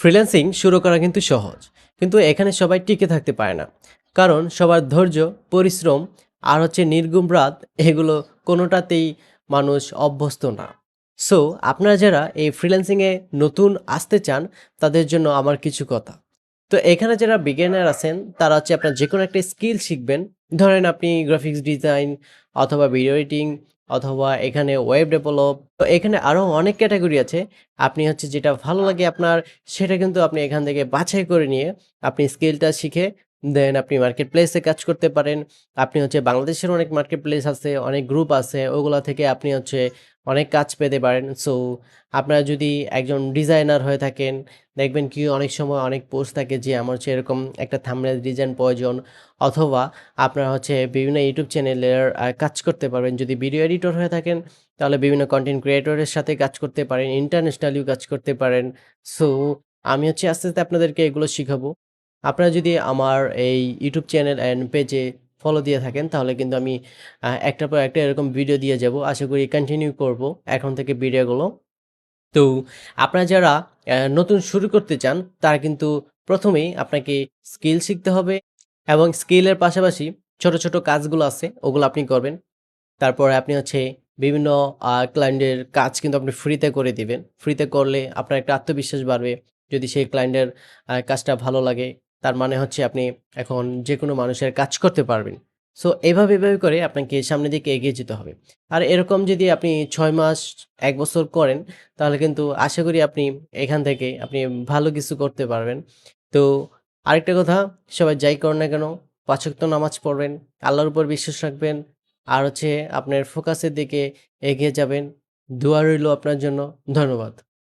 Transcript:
Freelancing শুরু করা কিন্তু সহজ। কিন্তু এখানে সবাই টিকে থাকতে পারে না। কারণ সবার ধৈর্য, পরিশ্রম আর নির্ঘুম রাত এগুলো কোনোটাতেই মানুষ অভ্যস্ত না। সো আপনারা যারা এই ফ্রিল্যান্সিং এ নতুন আসতে চান তাদের জন্য আমার কিছু কথা। তো এখানে যারা বিগিনার আছেন তারা আপনার যেকোনো একটা স্কিল শিখবেন। ধরেন আপনি গ্রাফিক্স ডিজাইন অথবা ভিডিও এডিটিং অথবা এখানে ওয়েব ডেভেলপ। তো এখানে আরো অনেক ক্যাটেগরি আছে। আপনি যেটা ভালো লাগে আপনার সেটা কিন্তু আপনি এখান থেকে বাছাই করে নিয়ে আপনি স্কিলটা শিখে দেন আপনি মার্কেট প্লেসে কাজ করতে পারেন। আপনি বাংলাদেশের অনেক মার্কেট প্লেস আছে, অনেক গ্রুপ আছে, ওগুলা থেকে আপনি অনেক কাজ পেতে পারেন। সো আপনারা যদি একজন ডিজাইনার হয়ে থাকেন, দেখবেন কি অনেক সময় অনেক পোস্ট থাকে যে আমার এরকম একটা থাম্বনেল ডিজাইন প্রয়োজন, অথবা আপনারা বিভিন্ন ইউটিউব চ্যানেলের কাজ করতে পারবেন। যদি ভিডিও এডিটর হয়ে থাকেন তাহলে বিভিন্ন কনটেন্ট ক্রিয়েটরের সাথে কাজ করতে পারেন, ইন্টারন্যাশনালিও কাজ করতে পারেন। সো আমি আস্তে, আস্তে আপনাদেরকে এগুলো শিখাবো। আপনারা যদি আমার এই ইউটিউব চ্যানেল অ্যান্ড পেজে ফলো দিয়ে থাকেন তাহলে কিন্তু আমি একটার পর একটা এরকম ভিডিও দিয়ে যাব। আশা করি কন্টিনিউ করব এখন থেকে ভিডিওগুলো। তো আপনারা যারা নতুন শুরু করতে চান তারা কিন্তু ১ম এই আপনাকে স্কিল শিখতে হবে এবং স্কিলের পাশাপাশি ছোট, ছোট কাজগুলো আছে ওগুলো আপনি করবেন। তারপরে আপনি বিভিন্ন ক্লায়েন্টের কাজ কিন্তু আপনি ফ্রিতে করে দিবেন। ফ্রিতে করলে আপনার একটা আত্মবিশ্বাস বাড়বে। যদি সেই ক্লায়েন্টের কাজটা ভালো লাগে, তার মানে আপনি এখন যেকোনো মানুষের কাজ করতে পারবেন। সো এভাবে, এভাবে করে আপনাকে সামনের দিকে এগিয়ে যেতে হবে। আর এরকম যদি আপনি ৬ মাস, ১ বছর করেন, তাহলে কিন্তু আশা করি আপনি এখান থেকে আপনি ভালো কিছু করতে পারবেন। তো আরেকটা কথা, সবাই যাই করেন না কেন ৫ ওয়াক্ত নামাজ পড়বেন, আল্লাহর উপর বিশ্বাস রাখবেন। আর আপনার ফোকাসের দিকে এগিয়ে যাবেন। দোয়া রইলো আপনার জন্য। ধন্যবাদ।